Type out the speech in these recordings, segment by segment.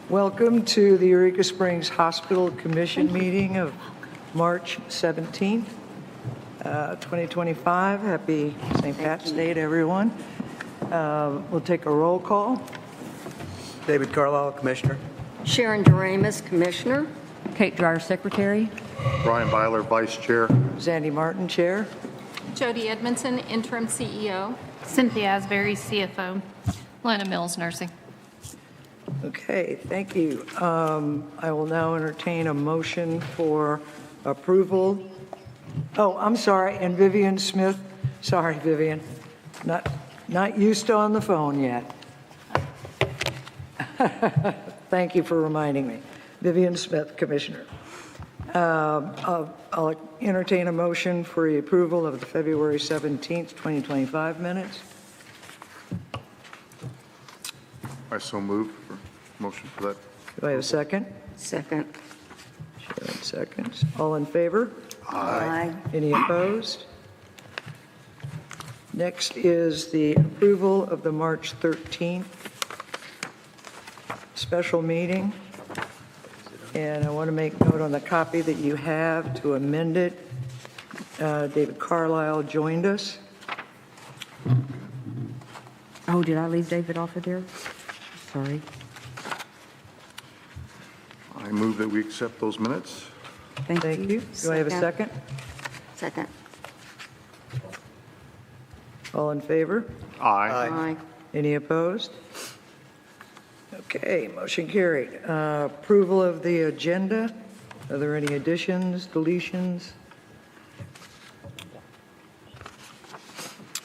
Welcome to the Eureka Springs Hospital Commission meeting of March 17th, 2025. Happy St. Pat's Day to everyone. We'll take a roll call. David Carlisle, Commissioner. Sharon Doremus, Commissioner. Kate Dreyer, Secretary. Brian Byler, Vice Chair. Zandy Martin, Chair. Jody Edmondson, Interim CEO. Cynthia Asbury, CFO. Lana Mills, Nursing. Okay, thank you. I will now entertain a motion for approval. Oh, I'm sorry, and Vivian Smith. Sorry, Vivian. Not used to on the phone yet. Thank you for reminding me. Vivian Smith, Commissioner. I'll entertain a motion for the approval of the February 17th, 2025 minutes. I so move for motion for that. Do I have a second? Second. Sharon seconds. All in favor? Aye. Any opposed? Next is the approval of the March 13th special meeting. And I want to make note on the copy that you have to amend it. David Carlisle joined us. Oh, did I leave David off of there? Sorry. I move that we accept those minutes. Thank Thank you. you. Do I have a second? Second. All in favor? Aye. Aye. Any opposed? Okay, motion carried. Approval of the agenda. Are there any additions, deletions?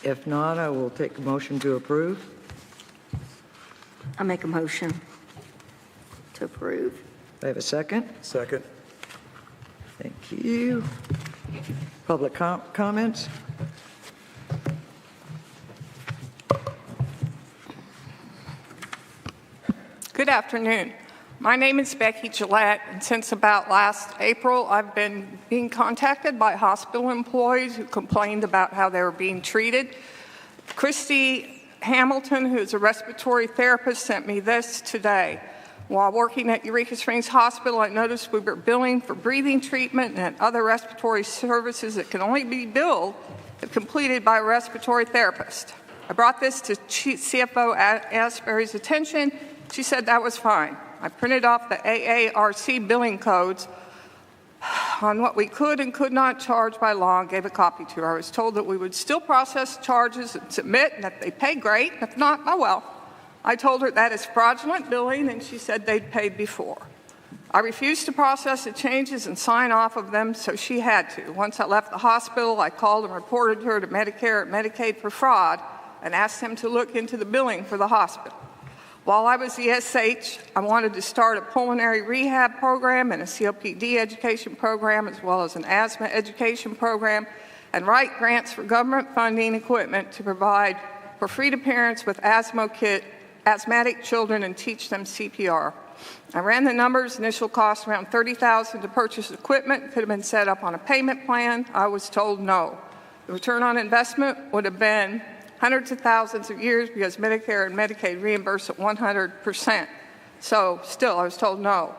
If not, I will take a motion to approve. I make a motion to approve. Do I have a second? Second. Thank you. Public comments? Good afternoon. My name is Becky Gillette, and since about last April, I've been being contacted by hospital employees who complained about how they were being treated. Christy Hamilton, who is a respiratory therapist, sent me this today. While working at Eureka Springs Hospital, I noticed we were billing for breathing treatment and other respiratory services that can only be billed if completed by a respiratory therapist. I brought this to CFO Asbury's attention. She said that was fine. I printed off the AARC billing codes on what we could and could not charge by law and gave a copy to her. I was told that we would still process charges and submit, and if they pay, great. If not, oh well. I told her that is fraudulent billing, and she said they'd paid before. I refused to process the changes and sign off of them, so she had to. Once I left the hospital, I called and reported her to Medicare and Medicaid for fraud and asked them to look into the billing for the hospital. While I was the SH, I wanted to start a pulmonary rehab program and a COPD education program, as well as an asthma education program, and write grants for government funding equipment to provide for free to parents with asthmatic children and teach them CPR. I ran the numbers. Initial cost around $30,000 to purchase equipment. Could have been set up on a payment plan. I was told no. The return on investment would have been hundreds of thousands of years because Medicare and Medicaid reimburse at 100%. So still, I was told no.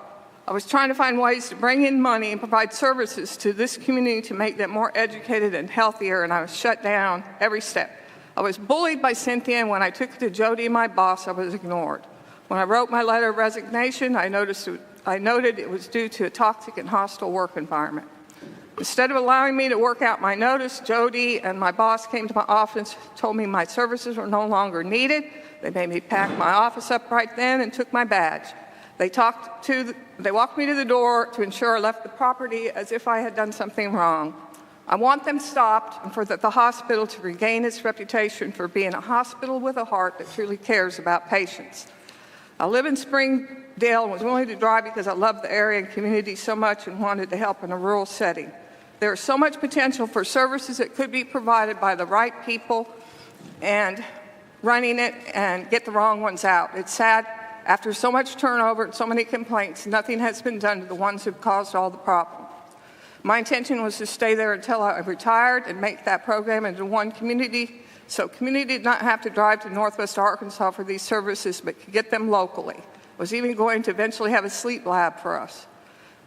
I was trying to find ways to bring in money and provide services to this community to make them more educated and healthier, and I was shut down every step. I was bullied by Cynthia, and when I took it to Jody, my boss, I was ignored. When I wrote my letter of resignation, I noted it was due to a toxic and hostile work environment. Instead of allowing me to work out my notice, Jody and my boss came to my office, told me my services were no longer needed. They made me pack my office up right then and took my badge. They walked me to the door to ensure I left the property as if I had done something wrong. I want them stopped and for the hospital to regain its reputation for being a hospital with a heart that truly cares about patients. I live in Springdale and was willing to drive because I love the area and community so much and wanted to help in a rural setting. There is so much potential for services that could be provided by the right people and running it and get the wrong ones out. It's sad, after so much turnover and so many complaints, nothing has been done to the ones who've caused all the problems. My intention was to stay there until I retired and make that program into one community, so community did not have to drive to Northwest Arkansas for these services, but could get them locally. was even going to eventually have a sleep lab for us.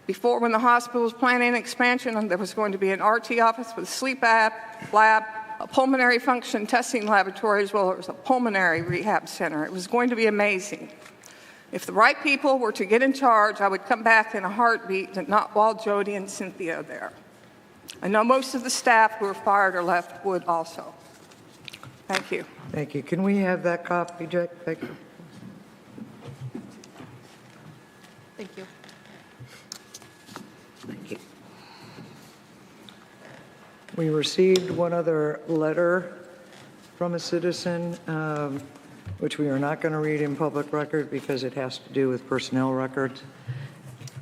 Before, when the hospital was planning expansion, there was going to be an RT office with a sleep lab, a pulmonary function testing laboratory, as well as a pulmonary rehab center. It was going to be amazing. If the right people were to get in charge, I would come back in a heartbeat, and not while Jody and Cynthia are there. I know most of the staff who were fired or left would also. Thank you. Thank you. Can we have that copy, Jake? Thank you. Thank you. Thank you. We received one other letter from a citizen, which we are not going to read in public record because it has to do with personnel records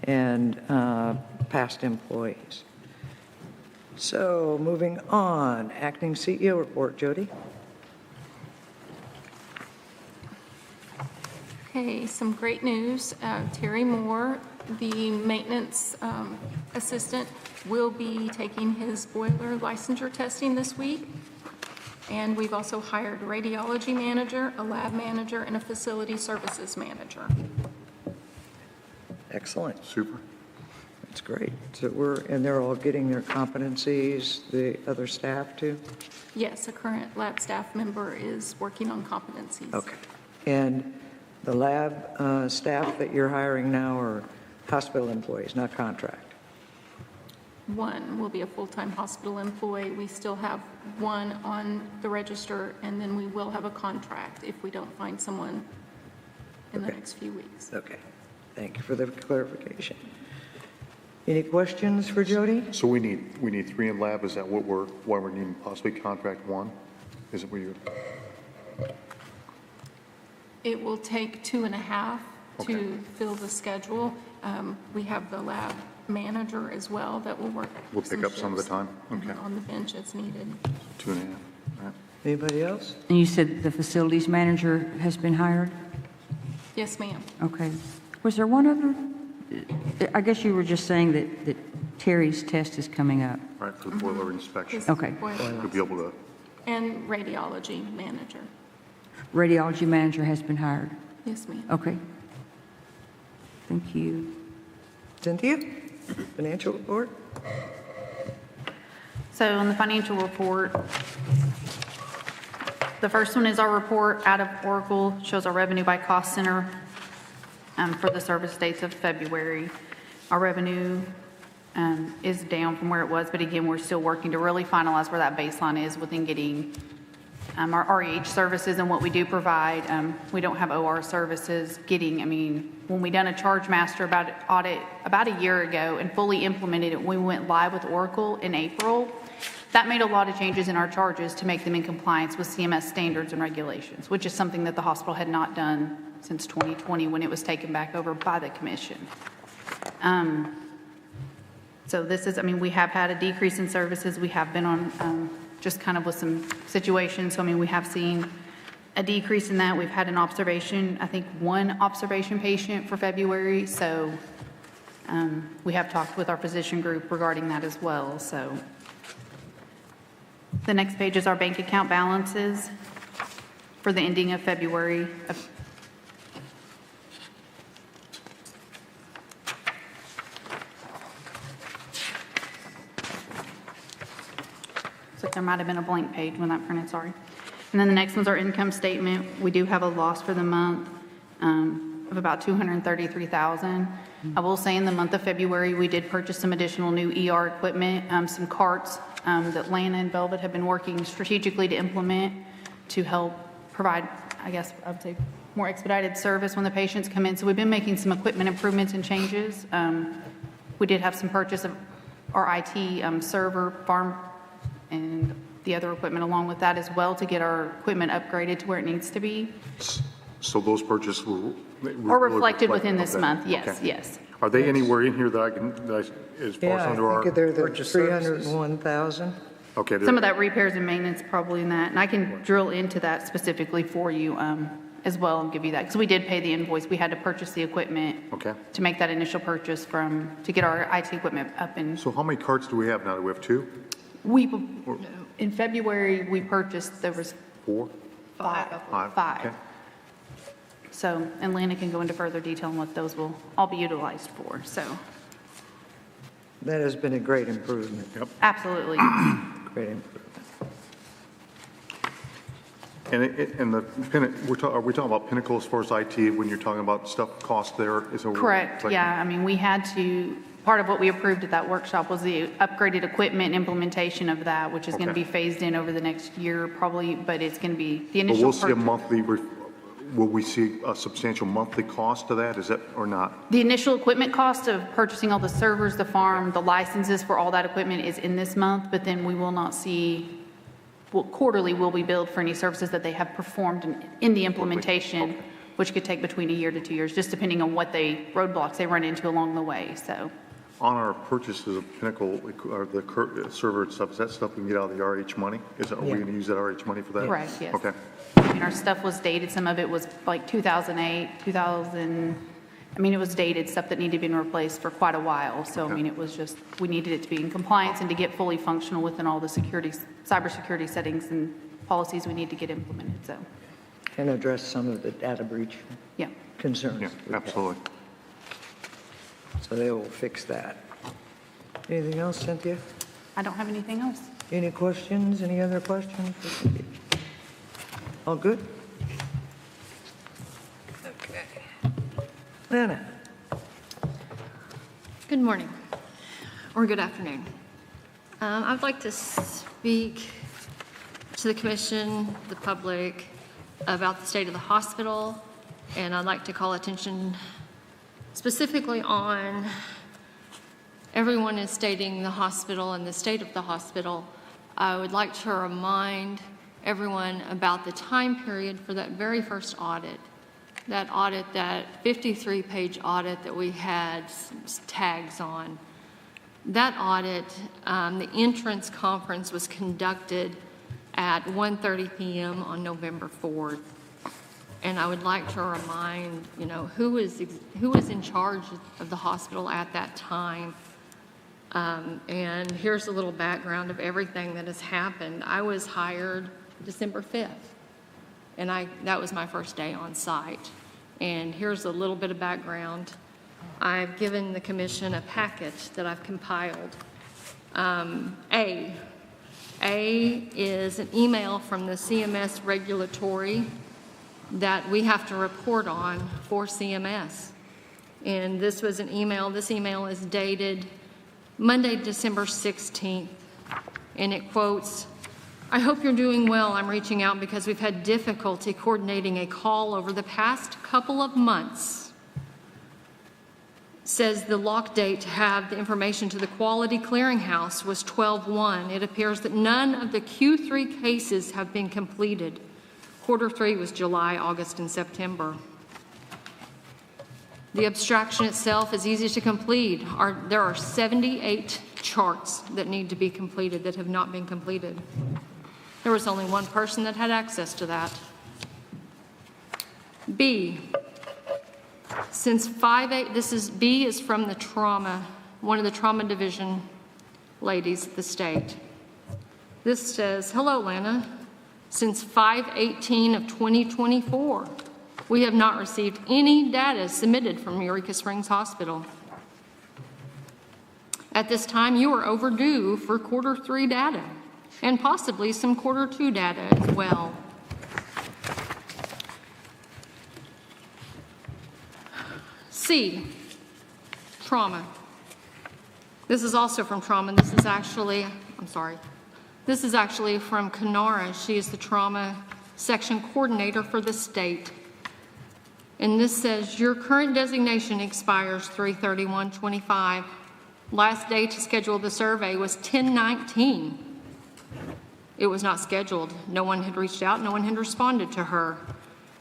and past employees. So moving on, acting CEO report, Jody. Okay, some great news. Terry Moore, the maintenance assistant, will be taking his boiler licensure testing this week. And we've also hired a radiology manager, a lab manager, and a facility services manager. Excellent. Super. That's great. So and they're all getting their competencies, the other staff too? Yes, a current lab staff member is working on competencies. Okay. And the lab staff that you're hiring now are hospital employees, not contract? One will be a full-time hospital employee. We still have one on the register, and then we will have a contract if we don't find someone in the Okay. next few weeks. Okay. Thank you for the clarification. Any questions for Jody? So we need 3 in lab. Is that why we're needing possibly contract 1? Is it where you're? It will take 2.5 Okay. to fill the schedule. We have the lab manager as well that will work. We'll pick up some of the shifts time? Okay. On the bench as needed. 2.5. All right. Anybody else? And you said the facilities manager has been hired? Yes, ma'am. Okay. Was there one other? I guess you were just saying that Terry's test is coming up. Right, for the boiler inspection. His Okay. boiler We'll be able to, And radiology manager. Radiology manager has been hired. Yes, ma'am. Okay. Thank you. Cynthia? Financial report? So on the financial report, the first one is our report out of Oracle, shows our revenue by cost center for the service dates of February. Our revenue is down from where it was, but again, we're still working to really finalize where that baseline is within getting our REH services and what we do provide. We don't have OR services when we done a charge master audit about a year ago and fully implemented it, we went live with Oracle in April. That made a lot of changes in our charges to make them in compliance with CMS standards and regulations, which is something that the hospital had not done since 2020 when it was taken back over by the commission. So this is, we have had a decrease in services. We have been on just kind of with some situations. So, we have seen a decrease in that. We've had an observation, I think one observation patient for February. So we have talked with our physician group regarding that as well. So the next page is our bank account balances for the ending of February. So there might have been a blank page when that printed, sorry. And then the next one's our income statement. We do have a loss for the month of about $233,000. I will say in the month of February, we did purchase some additional new ER equipment, some carts that Lana and Velvet have been working strategically to implement to help provide, I guess I would say, more expedited service when the patients come in. So we've been making some equipment improvements and changes. We did have some purchase of our IT server farm and the other equipment along with that as well to get our equipment upgraded to where it needs to be. so those purchases will. Or reflected within this okay, month, yes, okay. yes. Are they anywhere in here as far as Yeah, under I our? think they're the purchase services. 301,000. Okay. Some of that repairs and maintenance probably in that, and I can drill into that specifically for you as well and give you that, because we did pay the invoice. We had to purchase the equipment Okay. to make that initial purchase to get our IT equipment up and So how many carts do we have now? Do we have 2? in February, we purchased, there was 4? five. Okay. So, and Lana can go into further detail on what those will all be utilized for, so, That has been a great improvement. absolutely. Great improvement. And are we talking about Pinnacle as far as IT, when you're talking about stuff cost there? Correct, yeah, I mean, we had to, part of what we approved at that workshop was the upgraded equipment and implementation of that, which is going to Okay. be phased in over the next year probably, but it's going to be the But initial. we'll see a purchase- monthly, will we see a substantial monthly cost to that, is that, or not? The initial equipment cost of purchasing all the servers, the farm, the licenses for all that equipment is in this month, but then we will not see, well, quarterly will be billed for any services that they have performed in the implementation, which could take between a year to 2 years, just depending on what roadblocks they run into along the way, so. On our purchases of Pinnacle, or the server and stuff, is that stuff we can get out of the RH money? Are we going to use that RH money for that? Correct, yes. Okay. I mean, our stuff was dated, some of it was like 2008, 2000, I mean, it was dated, stuff that needed to be replaced for quite a while. So, I Okay. mean, it was just, we needed it to be in compliance and to get fully functional within all the security, cybersecurity settings and policies we need to get implemented, so, And address some of the data breach yeah. concerns. Yeah, absolutely. So they will fix that. Anything else, Cynthia? I don't have anything else. Any questions? Any other questions? for Cynthia? All good? Okay. Lana? Good morning, or good afternoon. I'd like to speak to the commission, the public, about the state of the hospital, and I'd like to call attention specifically on everyone is stating the hospital and the state of the hospital. I would like to remind everyone about the time period for that very first audit. That audit, that 53-page audit that we had tags on. That audit, the entrance conference was conducted at 1:30 p.m. on November 4th. And I would like to remind, who was in charge of the hospital at that time. And here's a little background of everything that has happened. I was hired December 5th, and that was my first day on site. And here's a little bit of background. I've given the commission a package that I've compiled. A is an email from the CMS regulatory that we have to report on for CMS. And this was an email. This email is dated Monday, December 16th. And it quotes, "I hope you're doing well. I'm reaching out because we've had difficulty coordinating a call over the past couple of months." Says the lock date to have the information to the Quality Clearinghouse was 12/1. It appears that none of the Q3 cases have been completed. Quarter 3 was July, August, and September. The abstraction itself is easy to complete. There are 78 charts that need to be completed that have not been completed. There was only one person that had access to that. B, since 5/8, B is from the trauma, one of the trauma division ladies at the state. This says, "Hello, Lana. Since 5/18 of 2024, we have not received any data submitted from Eureka Springs Hospital. At this time, you are overdue for quarter 3 data and possibly some quarter 2 data as well." C, trauma. This is also from trauma. This is actually from Kanara. She is the trauma section coordinator for the state. And this says, "Your current designation expires 3/31/25. Last day to schedule the survey was 10/19. It was not scheduled. No one had reached out. No one had responded to her.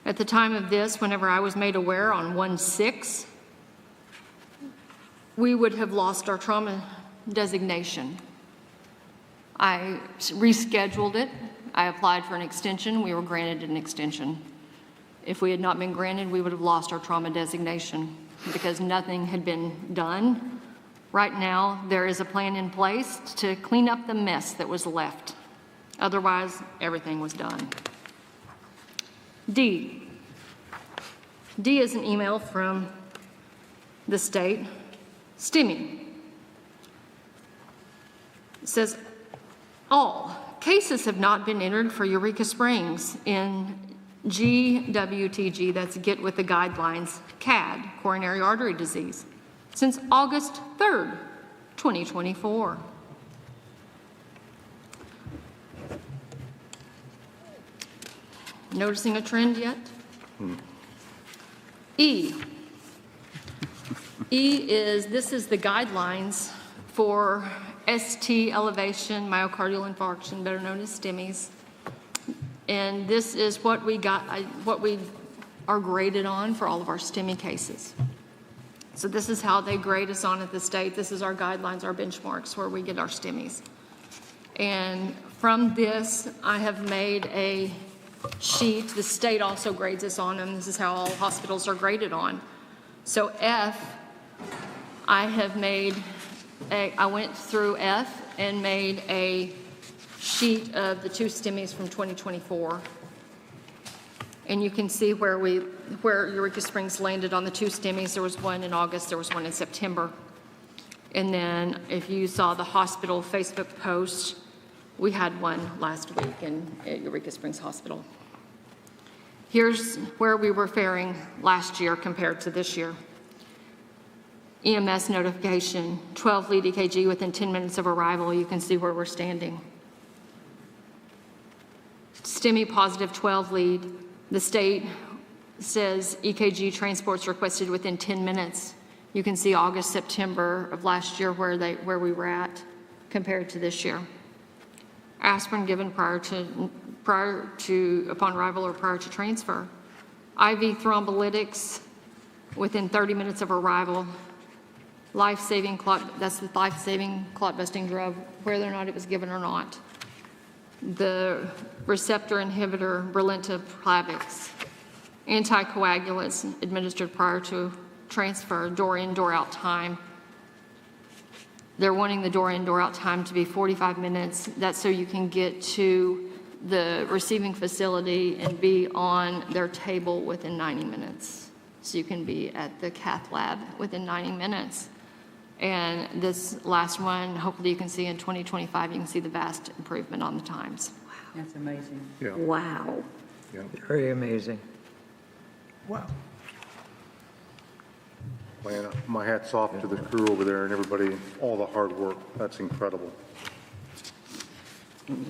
At the time of this, whenever I was made aware on 1/6, we would have lost our trauma designation. I rescheduled it. I applied for an extension. We were granted an extension. If we had not been granted, we would have lost our trauma designation because nothing had been done. Right now, there is a plan in place to clean up the mess that was left. Otherwise, everything was done." D, D is an email from the state, STEMI. It says, all cases have not been entered for Eureka Springs in GWTG, that's Get With the Guidelines, CAD, coronary artery disease, since August 3rd, 2024. Noticing a trend yet? E. This is the guidelines for ST elevation, myocardial infarction, better known as STEMIs. And this is what we are graded on for all of our STEMI cases. So this is how they grade us on at the state. This is our guidelines, our benchmarks, where we get our STEMIs. And from this, I have made a sheet. The state also grades us on them. This is how all hospitals are graded on. So F, I went through F and made a sheet of the 2 STEMIs from 2024. And you can see where Eureka Springs landed on the 2 STEMIs. There was one in August, there was one in September. And then if you saw the hospital Facebook post, we had one last week at Eureka Springs Hospital. Here's where we were faring last year compared to this year. EMS notification, 12 lead EKG within 10 minutes of arrival. You can see where we're standing. STEMI positive 12 lead. The state says EKG transports requested within 10 minutes. You can see August, September of last year where we were at compared to this year. Aspirin given prior to upon arrival or prior to transfer. IV thrombolytics within 30 minutes of arrival. Life-saving clot, that's the life-saving clot-busting drug, whether or not it was given or not. The receptor inhibitor, Brilinta Plavix. Anticoagulants administered prior to transfer, door in, door out time. They're wanting the door in, door out time to be 45 minutes. That's so you can get to the receiving facility and be on their table within 90 minutes. So you can be at the cath lab within 90 minutes. And this last one, hopefully you can see in 2025, you can see the vast improvement on the times. That's amazing. Yeah, Wow. yeah. Very amazing. Wow. Man, my hat's off to the crew over there and everybody, all the hard work. That's incredible.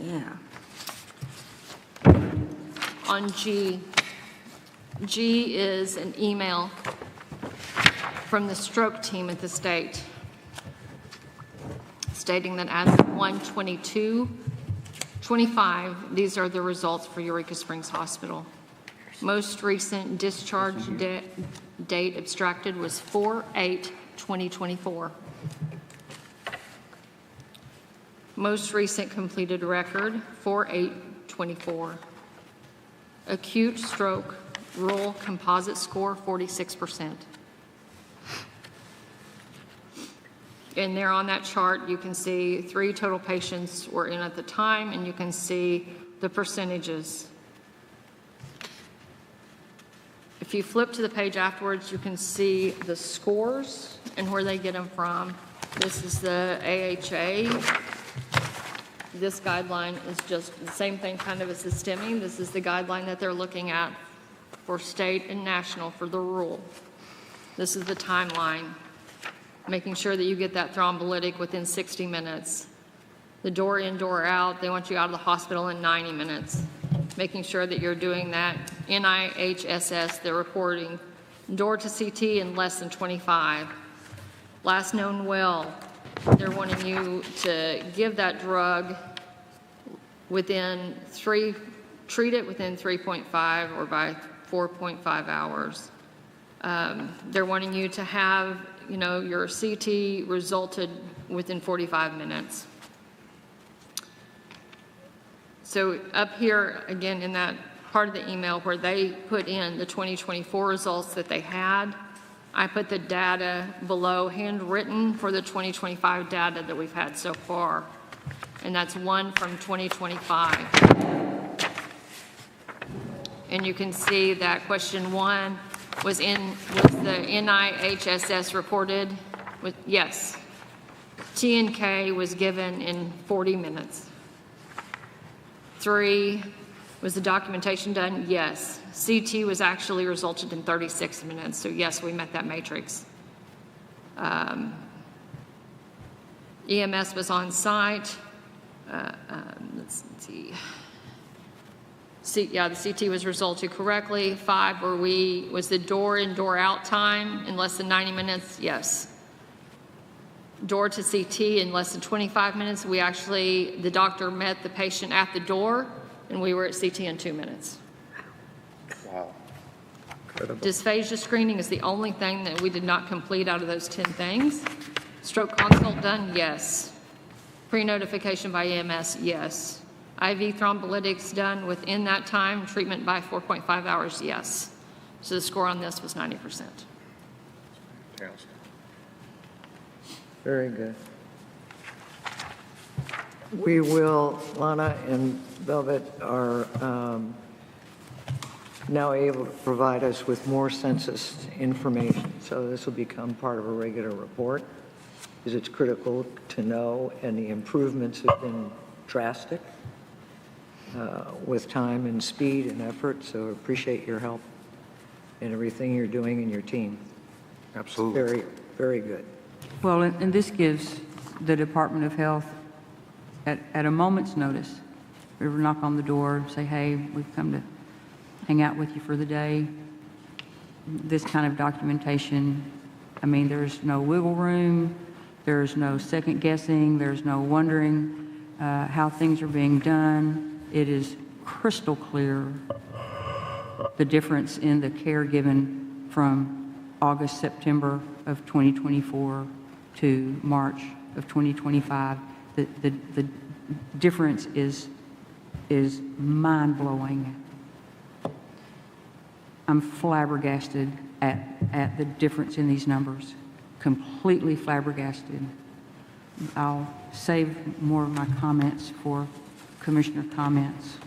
Yeah. On G is an email from the stroke team at the state stating that as of 1/22/25, these are the results for Eureka Springs Hospital. Most recent discharge date abstracted was 4/8/2024. Most recent completed record, 4/8/24. Acute stroke, rural composite score, 46%. And there on that chart, you can see 3 total patients were in at the time, and you can see the percentages. If you flip to the page afterwards, you can see the scores and where they get them from. This is the AHA. This guideline is just the same thing kind of as the STEMI. This is the guideline that they're looking at for state and national for the rural. This is the timeline, making sure that you get that thrombolytic within 60 minutes. The door in, door out, they want you out of the hospital in 90 minutes. Making sure that you're doing that. NIHSS, they're reporting door to CT in less than 25. Last known well, they're wanting you to give that drug treat it within 3.5 or by 4.5 hours. They're wanting you to have, your CT resulted within 45 minutes. So up here, again, in that part of the email where they put in the 2024 results that they had, I put the data below handwritten for the 2025 data that we've had so far. And that's one from 2025. And you can see that question 1 was the NIHSS reported? Yes. T&K was given in 40 minutes. 3, was the documentation done? Yes. CT was actually resulted in 36 minutes, so yes, we met that matrix. EMS was on site. Let's see. Yeah, the CT was resulted correctly. 5, was the door in, door out time in less than 90 minutes? Yes. Door to CT in less than 25 minutes. The doctor met the patient at the door, and we were at CT in 2 minutes. Wow. Dysphagia screening is the only thing that we did not complete out of those 10 things. Stroke consult done? Yes. Pre-notification by EMS? Yes. IV thrombolytics done within that time. Treatment by 4.5 hours? Yes. So the score on this was 90%. Fantastic. Very good. We will, Lana and Velvet are now able to provide us with more census information. So this will become part of a regular report, because it's critical to know, and the improvements have been drastic with time and speed and effort. So appreciate your help and everything you're doing in your team. Absolutely. Very, very good. Well, and this gives the Department of Health, at a moment's notice, we would knock on the door, say, hey, we've come to hang out with you for the day. This kind of documentation, I mean, there's no wiggle room, there's no second guessing, there's no wondering how things are being done. It is crystal clear the difference in the care given from August, September of 2024 to March of 2025. The difference is mind-blowing. I'm flabbergasted at the difference in these numbers, completely flabbergasted. I'll save more of my comments for commissioner comments.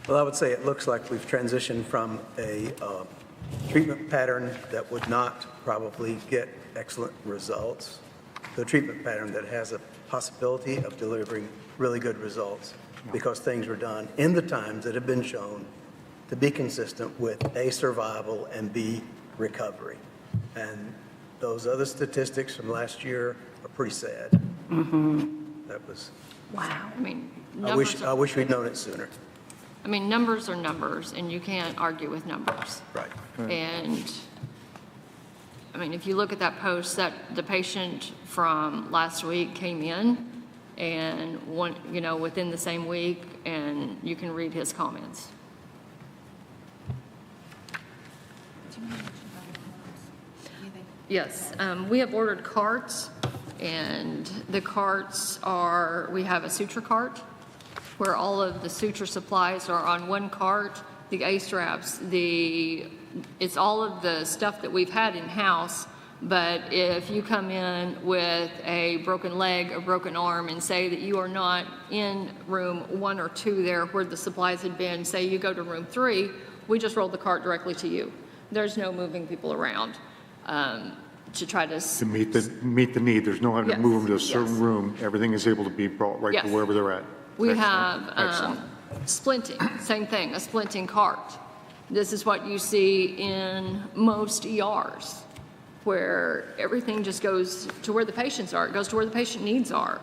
Well, I would say it looks like we've transitioned from a treatment pattern that would not probably get excellent results to a treatment pattern that has a possibility of delivering really good results, because things were done in the times that have been shown to be consistent with A, survival, and B, recovery. And those other statistics from last year are pretty sad. That was, Wow. I mean, I wish we'd known it sooner. I mean, numbers are numbers, and you can't argue with numbers. Right. And, I mean, if you look at that post, that the patient from last week came in, and within the same week, and you can read his comments. Yes, we have ordered carts, and the carts we have a suture cart where all of the suture supplies are on one cart, the A-straps, it's all of the stuff that we've had in-house, but if you come in with a broken leg or broken arm and say that you are not in room 1 or 2 there where the supplies had been, say you go to room 3, we just roll the cart directly to you. There's no moving people around to try to meet the need. There's no having to move them to a certain room. Everything is able to be brought right to wherever they're at. We Excellent. have splinting, same thing, a splinting cart. This is what you see in most ERs, where everything just goes to where the patients are. It goes to where the patient needs are.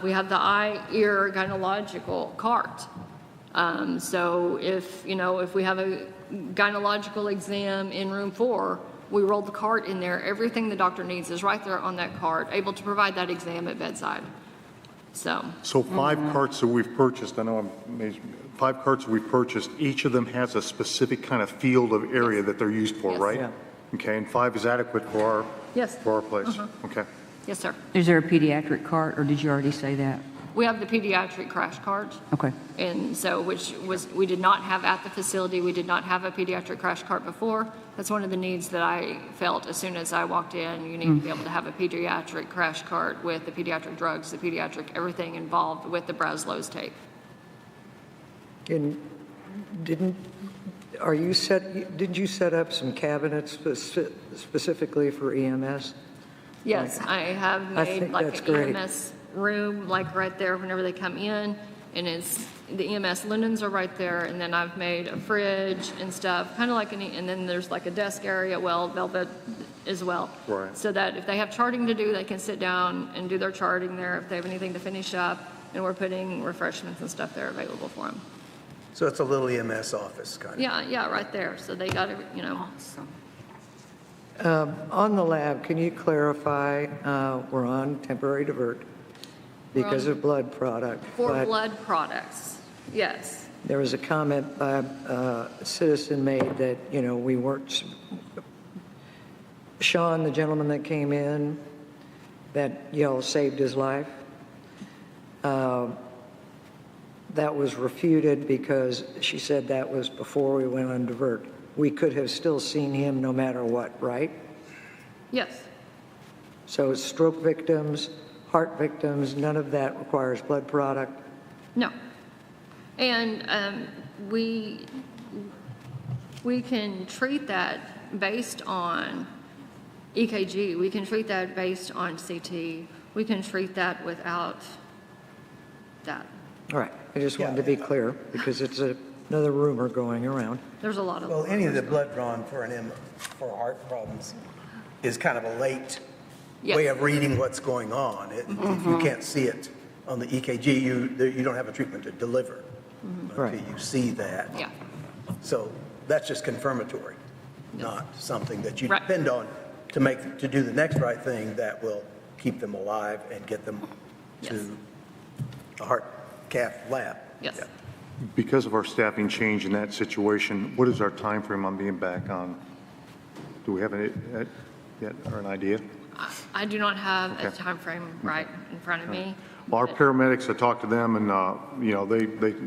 We have the eye, ear, gynecological cart. So if we have a gynecological exam in room 4, we roll the cart in there. Everything the doctor needs is right there on that cart, able to provide that exam at bedside. So 5 carts that we've purchased, I know I'm amazed, 5 carts that we've purchased, each of them has a specific kind of field of area that they're used for, Yes. right? Yeah. Okay, and 5 is adequate for Yes. our place? Okay. yes, sir. Is there a pediatric cart, or did you already say that? We have the pediatric crash cart. Okay. And so, we did not have at the facility. We did not have a pediatric crash cart before. That's one of the needs that I felt as soon as I walked in. You need to be able to have a pediatric crash cart with the pediatric drugs, the pediatric everything involved with the Braslow's tape. And didn't are you did you set up some cabinets specifically for EMS? Yes, I have I made think like that's an great. EMS room, like right there whenever they come in, and the EMS linens are right there, and then I've made a fridge and stuff, kind of like and then there's like a desk area, well, velvet as well. Right. So that if they have charting to do, they can sit down and do their charting there if they have anything to finish up, and we're putting refreshments and stuff there available for them. So it's a little EMS office kind of. Yeah, right there, so they got to, On the lab, can you clarify, we're on temporary divert because on- of blood product. for but blood products, yes. There was a comment by a citizen made that, we weren't, Sean, the gentleman that came in, that y'all saved his life, that was refuted because she said that was before we went on divert. We could have still seen him no matter what, right? Yes, So stroke victims, heart victims, none of that requires blood product? no. And we can treat that based on EKG. We can treat that based on CT. We can treat that without that. All right, I just wanted to be clear because it's another rumor going around. There's a lot of. Well, any of the blood drawn for for heart problems is kind of a late way Yes. of reading what's going on. If you can't see it on the EKG, you don't have a treatment to deliver Right. until you see that. Yeah, So that's just confirmatory, not something that you Right. depend on to do the next right thing that will keep them alive and get them Yes. to a heart cath lab. yes. Yeah. Because of our staffing change in that situation, what is our time frame on being back on? Do we have it yet, or an idea? I do not have a Okay. timeframe right in front of me. Well, our paramedics, I talked to them, and,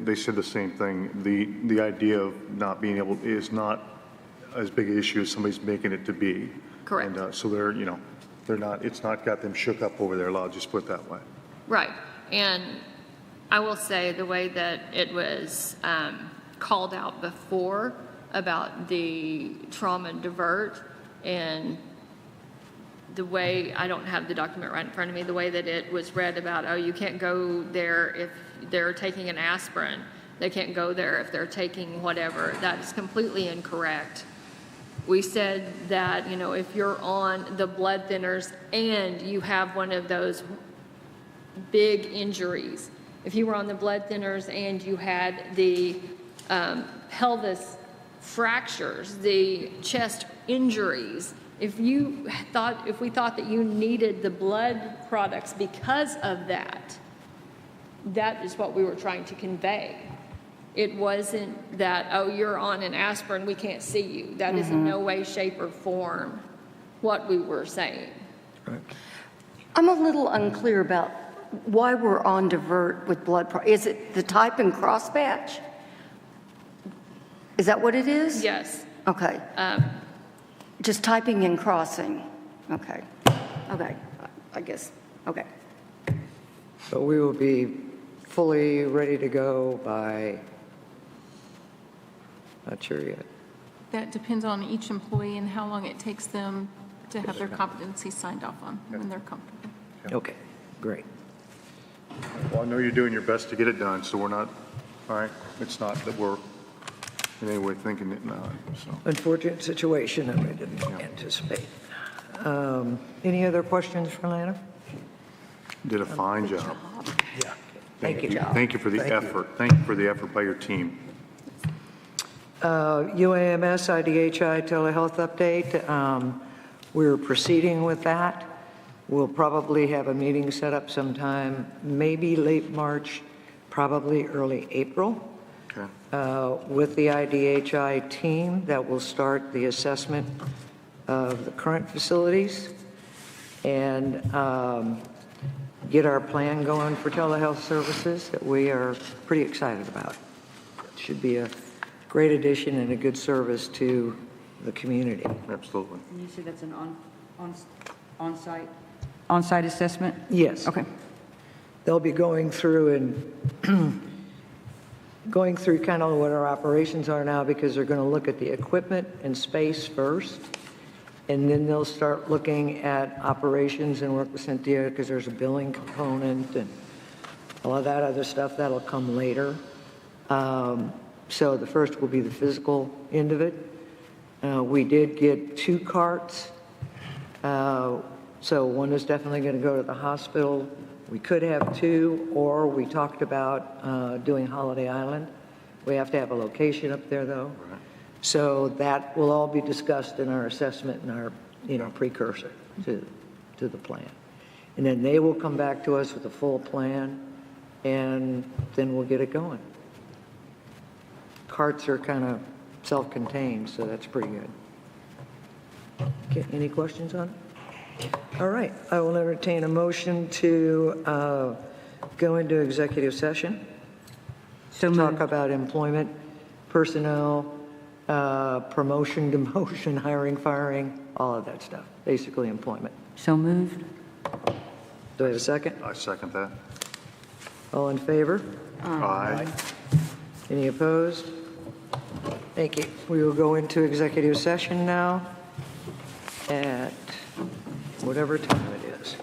they said the same thing. The idea of not being able, is not as big an issue as somebody's making it to be. Correct. And so they're not, it's not got them shook up over there, I'll just put it that way. Right, and I will say the way that it was called out before about the trauma divert and the way, I don't have the document right in front of me, the way that it was read about, oh, you can't go there if they're taking an aspirin. They can't go there if they're taking whatever. That is completely incorrect. We said that, if you're on the blood thinners and you have one of those big injuries, if you were on the blood thinners and you had the pelvis fractures, the chest injuries, if we thought that you needed the blood products because of that, that is what we were trying to convey. It wasn't that, oh, you're on an aspirin, we can't see you. That is in no way, shape, or form what we were saying. I'm a little unclear about why we're on divert with blood. Is it the type and cross batch? Is that what it is? Yes. Okay. Just typing and crossing. Okay. Okay. I guess. Okay. But we will be fully ready to go by, not sure yet. That depends on each employee and how long it takes them to have their competency signed off on when they're comfortable. Okay, great. Well, I know you're doing your best to get it done, so we're not, all right, it's not that we're in any way thinking it not, so. Unfortunate situation that we didn't anticipate. Any other questions for Lana? Did a fine job. Yeah. Thank you. Thank you for the Thank you. effort. Thank you for the effort by your team. UAMS IDHI telehealth update. We're proceeding with that. We'll probably have a meeting set up sometime, maybe late March, probably early April, Okay. with the IDHI team that will start the assessment of the current facilities and get our plan going for telehealth services that we are pretty excited about. It should be a great addition and a good service to the community. Absolutely. And you said that's an on-site assessment? Yes. Okay. They'll be going through and going through kind of what our operations are now, because they're going to look at the equipment and space first, and then they'll start looking at operations and work with Cynthia, because there's a billing component and all of that other stuff. That'll come later. So the first will be the physical end of it. We did get 2 carts. So one is definitely going to go to the hospital. We could have 2, or we talked about doing Holiday Island. We have to have a location up there, though. So that will all be discussed in our assessment and our, precursor to the plan. And then they will come back to us with a full plan, and then we'll get it going. Carts are kind of self-contained, so that's pretty good. Okay, any questions on it? All right, I will entertain a motion to go into executive session. So Talk moved. about employment, personnel, promotion, demotion, hiring, firing, all of that stuff, basically employment. So moved. Do I have a second? I second that. All in favor? Aye. Any opposed? Thank you. We will go into executive session now at whatever time it is.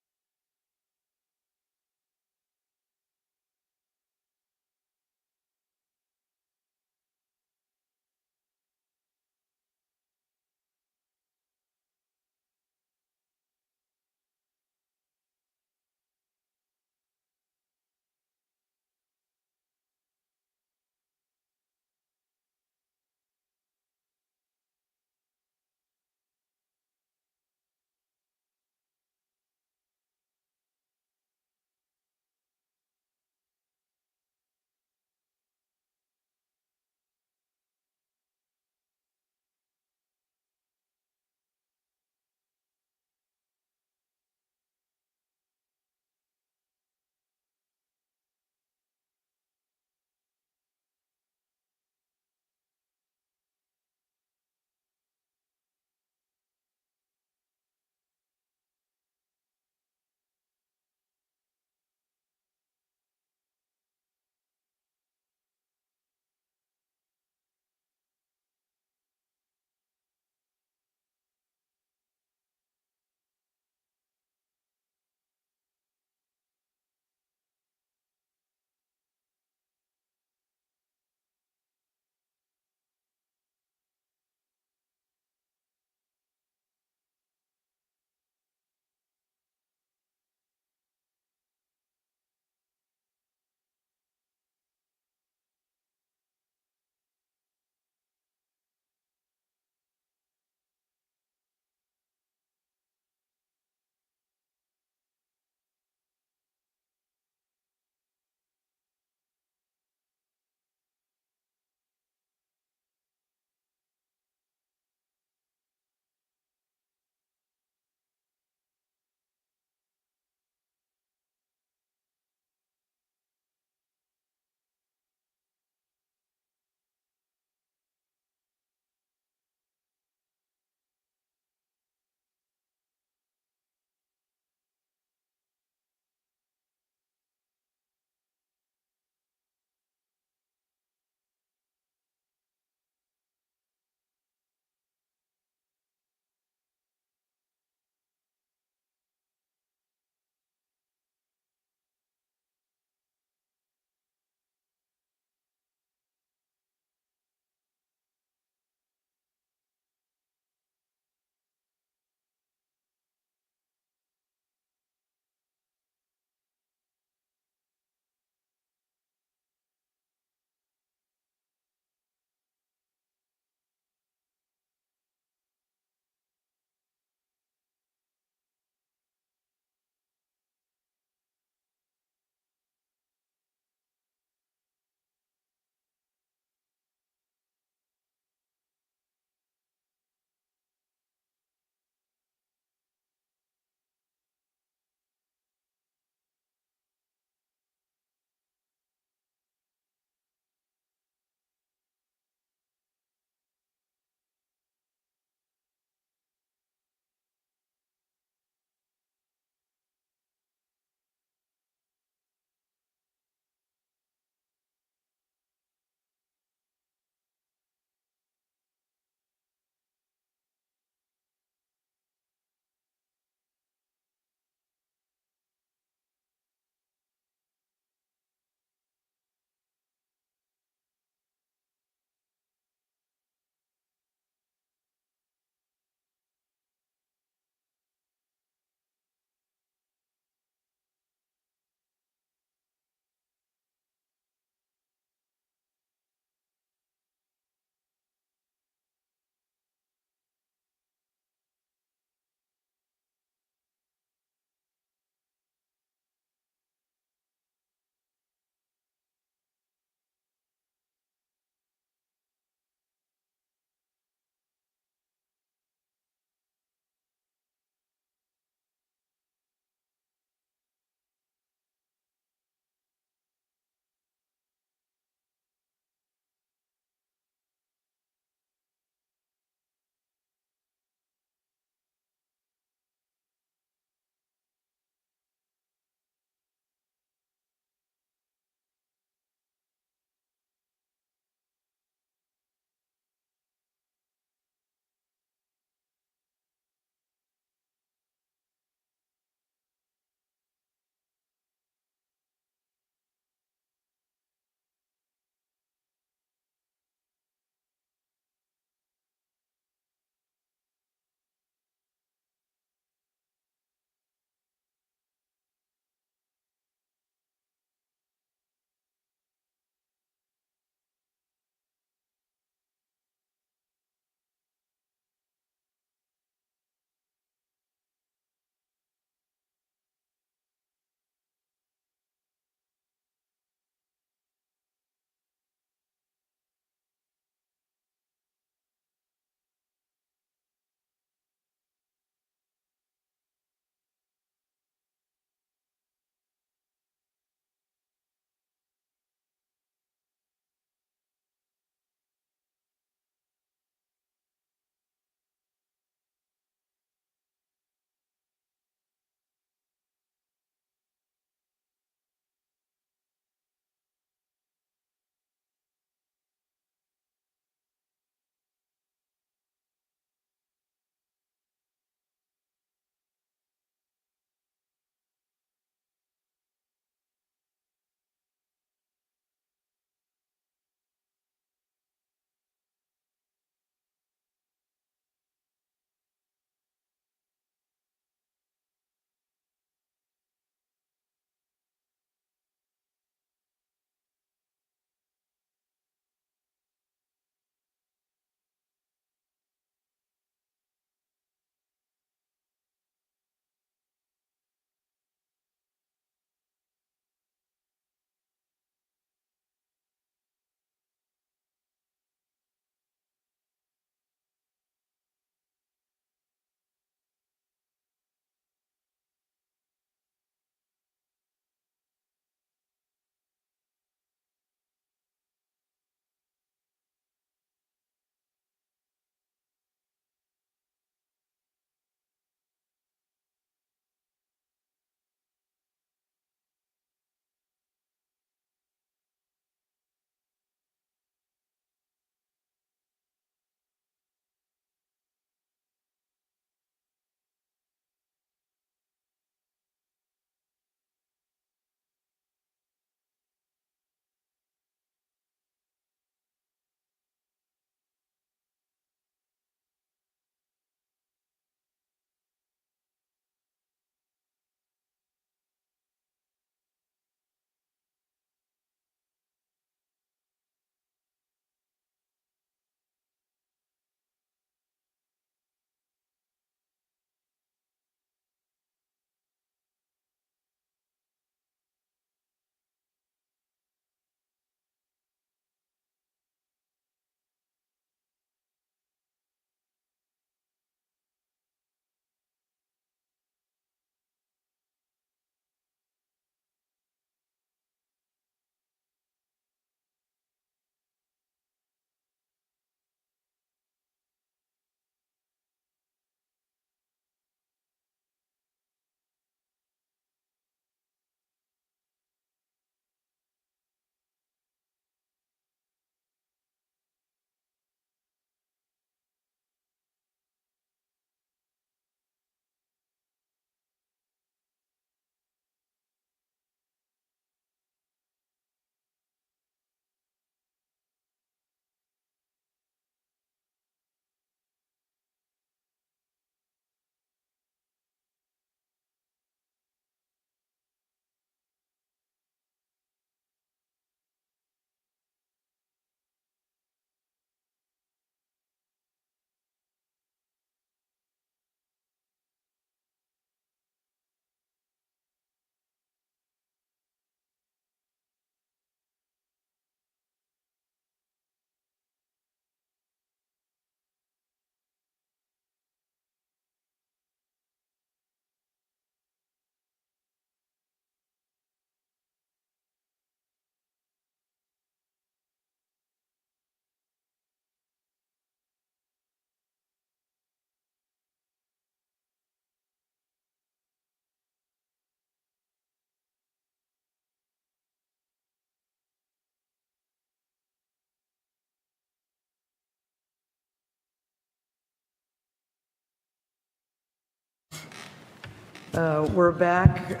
We're back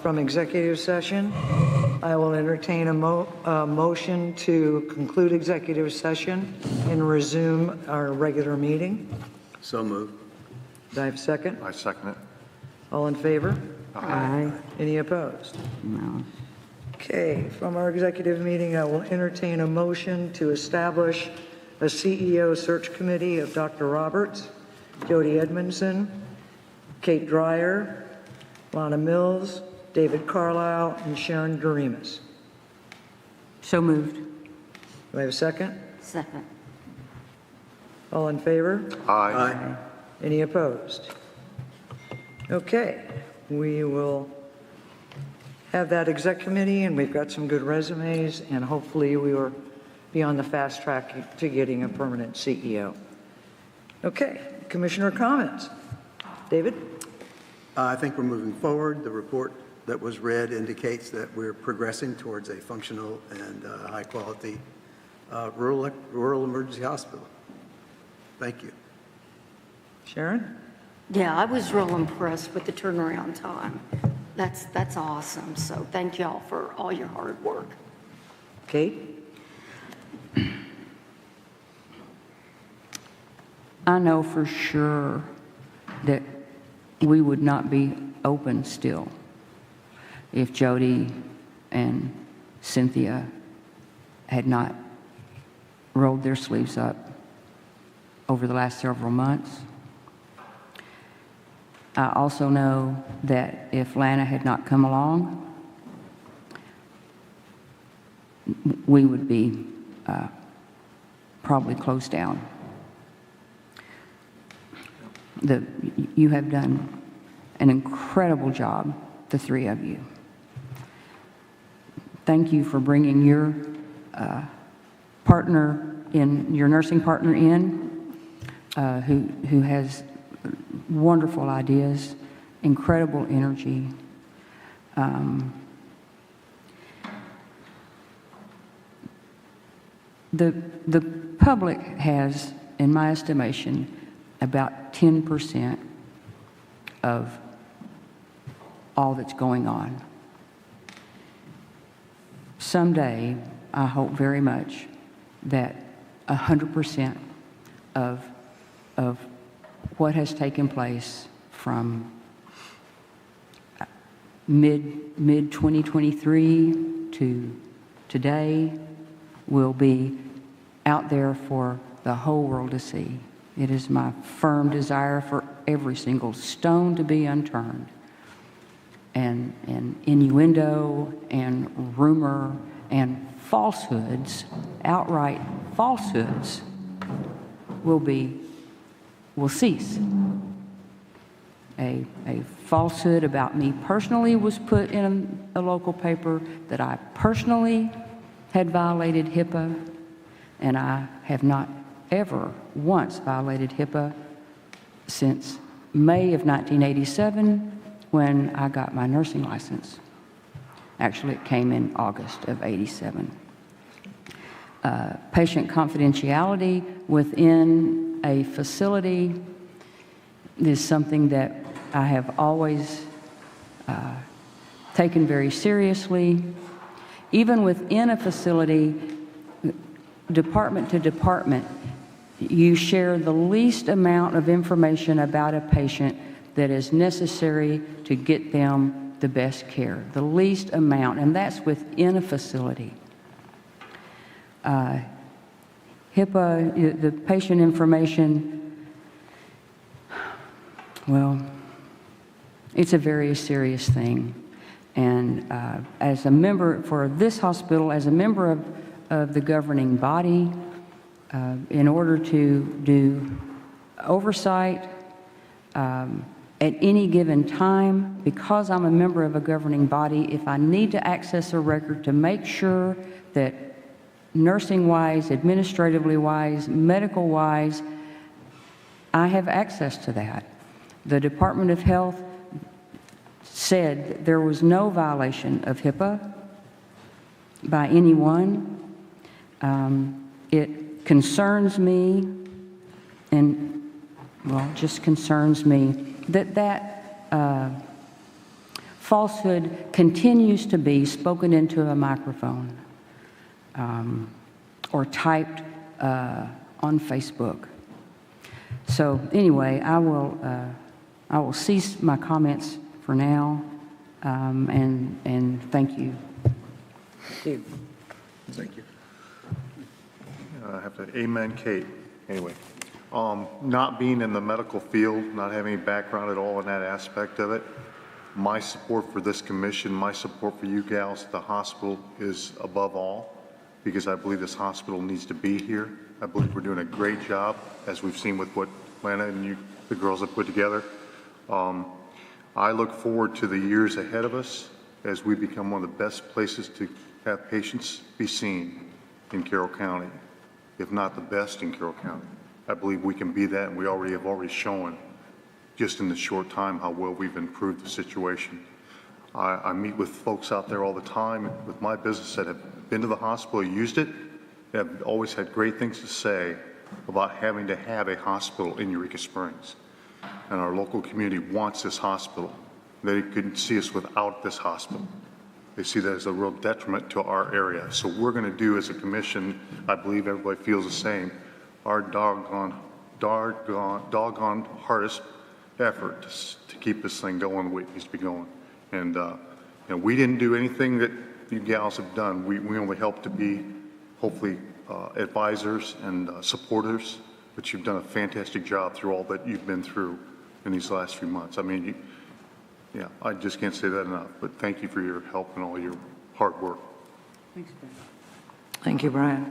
from executive session. I will entertain a motion to conclude executive session and resume our regular meeting. So moved. Do I have a second? I second it. All in favor? Aye. Any opposed? No. Okay, from our executive meeting, I will entertain a motion to establish a CEO search committee of Dr. Roberts, Jody Edmondson, Kate Dreyer, Lana Mills, David Carlisle, and Sharon Doremus. So moved. Do I have a second? Second. All in favor? Aye. Any opposed? Okay, we will have that exec committee, and we've got some good resumes, and hopefully we will be on the fast track to getting a permanent CEO. Okay, commissioner comments. David? I think we're moving forward. The report that was read indicates that we're progressing towards a functional and high-quality rural emergency hospital. Thank you. Sharon? Yeah, I was real impressed with the turnaround time. That's awesome. So thank y'all for all your hard work. Kate? I know for sure that we would not be open still if Jody and Cynthia had not rolled their sleeves up over the last several months. I also know that if Lana had not come along, we would be probably closed down. You have done an incredible job, the three of you. Thank you for bringing your your nursing partner in, who has wonderful ideas, incredible energy. The public has, in my estimation, about 10% of all that's going on. Someday, I hope very much that 100% of what has taken place from mid-2023 to today will be out there for the whole world to see. It is my firm desire for every single stone to be unturned, and innuendo and rumor and falsehoods, outright falsehoods, will cease. A falsehood about me personally was put in a local paper that I personally had violated HIPAA, and I have not ever once violated HIPAA since May of 1987 when I got my nursing license. Actually, it came in August of '87. Patient confidentiality within a facility is something that I have always taken very seriously. Even within a facility, department to department, you share the least amount of information about a patient that is necessary to get them the best care, the least amount, and that's within a facility. HIPAA, the patient information, well, it's a very serious thing. And as a member for this hospital, as a member of the governing body, in order to do oversight at any given time, because I'm a member of a governing body, if I need to access a record to make sure that nursing-wise, administratively-wise, medical-wise, I have access to that. The Department of Health said there was no violation of HIPAA by anyone. It concerns me, and, well, just concerns me that falsehood continues to be spoken into a microphone or typed on Facebook. So anyway, I will cease my comments for now, and thank you. Thank you. Thank you. I have to amen Kate. Anyway, not being in the medical field, not having any background at all in that aspect of it, my support for this commission, my support for you gals at the hospital is above all, because I believe this hospital needs to be here. I believe we're doing a great job, as we've seen with what Lana and you, the girls, have put together. I look forward to the years ahead of us as we become one of the best places to have patients be seen in Carroll County, if not the best in Carroll County. I believe we can be that, and we have already shown just in the short time how well we've improved the situation. I meet with folks out there all the time with my business that have been to the hospital, used it, have always had great things to say about having to have a hospital in Eureka Springs. And our local community wants this hospital. They couldn't see us without this hospital. They see that as a real detriment to our area. So we're going to do as a commission, I believe everybody feels the same, our doggone hardest effort to keep this thing going the way it needs to be going. And we didn't do anything that you gals have done. We only helped to be, hopefully, advisors and supporters, but you've done a fantastic job through all that you've been through in these last few months. I mean, yeah, I just can't say that enough, but thank you for your help and all your hard work. Thanks, Ben. Thank you, Brian.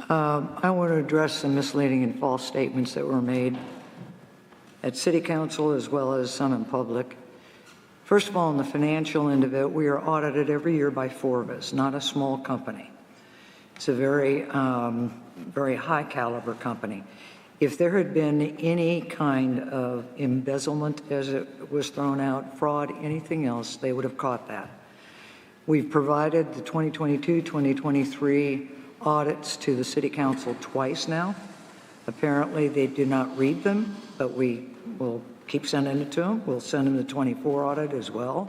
I want to address some misleading and false statements that were made at City Council as well as some in public. First of all, in the financial end of it, we are audited every year by Forbes, not a small company. It's a very high caliber company. If there had been any kind of embezzlement, as it was thrown out, fraud, anything else, they would have caught that. We've provided the 2022, 2023 audits to the City Council twice now. Apparently, they did not read them, but we will keep sending it to them. We'll send them the 24 audit as well,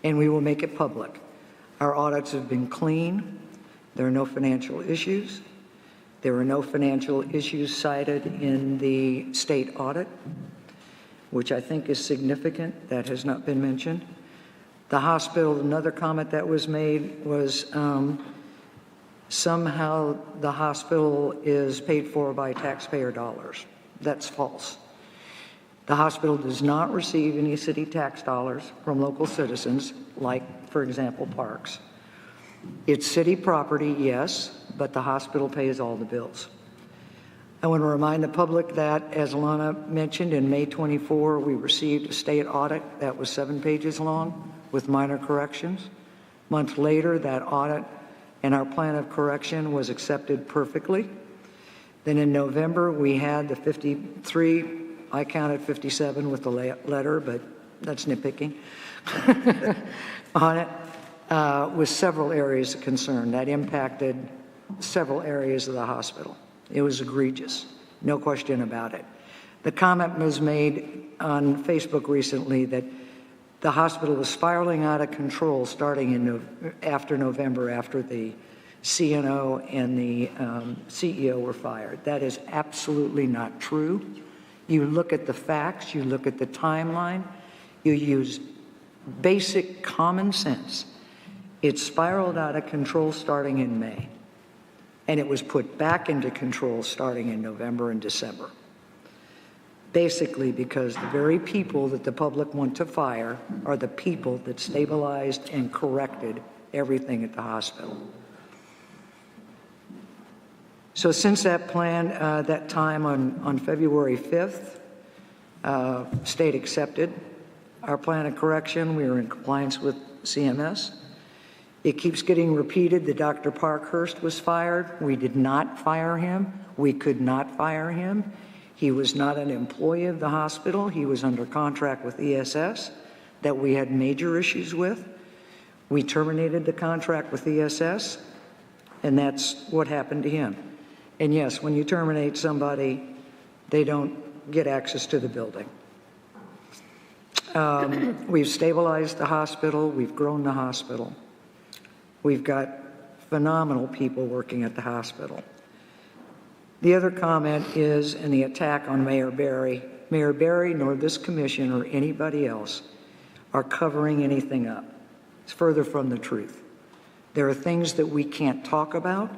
and we will make it public. Our audits have been clean. There are no financial issues. There were no financial issues cited in the state audit, which I think is significant. That has not been mentioned. The hospital, another comment that was made was somehow the hospital is paid for by taxpayer dollars. That's false. The hospital does not receive any city tax dollars from local citizens, like, for example, parks. It's city property, yes, but the hospital pays all the bills. I want to remind the public that, as Lana mentioned, in May 24, we received a state audit that was 7 pages long with minor corrections. A month later, that audit and our plan of correction was accepted perfectly. Then in November, we had the 53, I counted 57 with the letter, but that's nitpicking, on it. With several areas of concern that impacted several areas of the hospital. It was egregious, no question about it. The comment was made on Facebook recently that the hospital was spiraling out of control starting after November, after the CNO and the CEO were fired. That is absolutely not true. You look at the facts, you look at the timeline, you use basic common sense. It spiraled out of control starting in May, and it was put back into control starting in November and December. Basically because the very people that the public want to fire are the people that stabilized and corrected everything at the hospital. So since that plan, that time on February 5th, state accepted our plan of correction. We are in compliance with CMS. It keeps getting repeated that Dr. Parkhurst was fired. We did not fire him. We could not fire him. He was not an employee of the hospital. He was under contract with ESS that we had major issues with. We terminated the contract with ESS, and that's what happened to him. And yes, when you terminate somebody, they don't get access to the building. We've stabilized the hospital, we've grown the hospital. We've got phenomenal people working at the hospital. The other comment is in the attack on Mayor Barry. Mayor Barry nor this commission or anybody else are covering anything up. It's further from the truth. There are things that we can't talk about,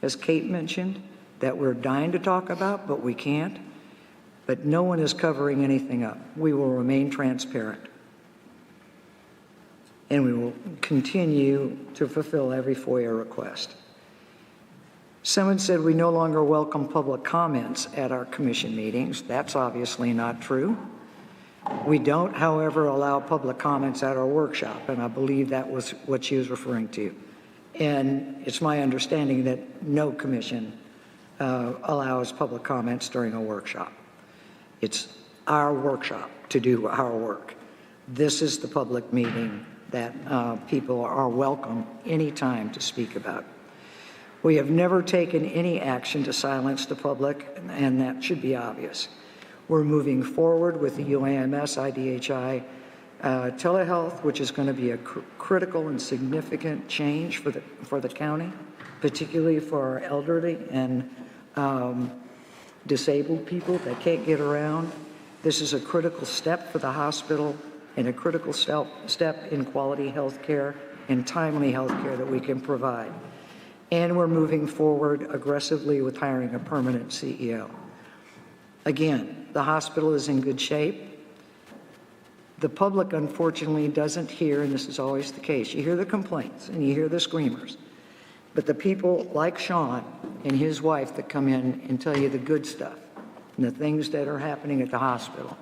as Kate mentioned, that we're dying to talk about, but we can't. But no one is covering anything up. We will remain transparent. And we will continue to fulfill every FOIA request. Someone said we no longer welcome public comments at our commission meetings. That's obviously not true. We don't, however, allow public comments at our workshop, and I believe that was what she was referring to. And it's my understanding that no commission allows public comments during a workshop. It's our workshop to do our work. This is the public meeting that people are welcome anytime to speak about. We have never taken any action to silence the public, and that should be obvious. We're moving forward with the UAMS IDHI telehealth, which is going to be a critical and significant change for the county, particularly for our elderly and disabled people that can't get around. This is a critical step for the hospital and a critical step in quality health care and timely health care that we can provide. And we're moving forward aggressively with hiring a permanent CEO. Again, the hospital is in good shape. The public, unfortunately, doesn't hear, and this is always the case. You hear the complaints and you hear the screamers. But the people like Sean and his wife that come in and tell you the good stuff and the things that are happening at the hospital,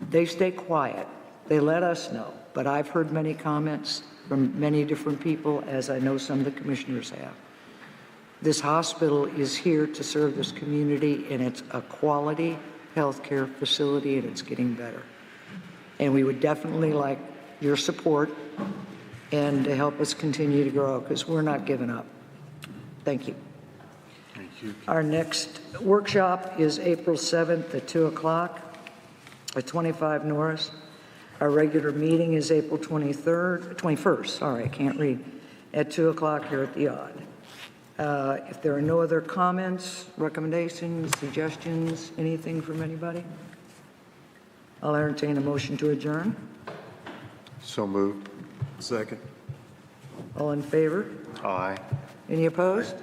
they stay quiet. They let us know. But I've heard many comments from many different people, as I know some of the commissioners have. This hospital is here to serve this community, and it's a quality healthcare facility, and it's getting better. And we would definitely like your support and to help us continue to grow, because we're not giving up. Thank you. Thank you. Our next workshop is April 7th at 2 o'clock at 25 Norris. Our regular meeting is April 21st, sorry, I can't read, at 2 o'clock here at the Odd. If there are no other comments, recommendations, suggestions, anything from anybody, I'll entertain a motion to adjourn. So moved. Second. All in favor? Aye. Any opposed?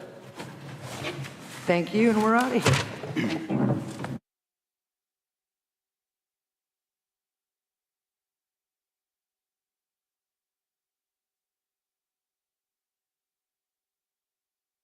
Thank you, and we're out of here.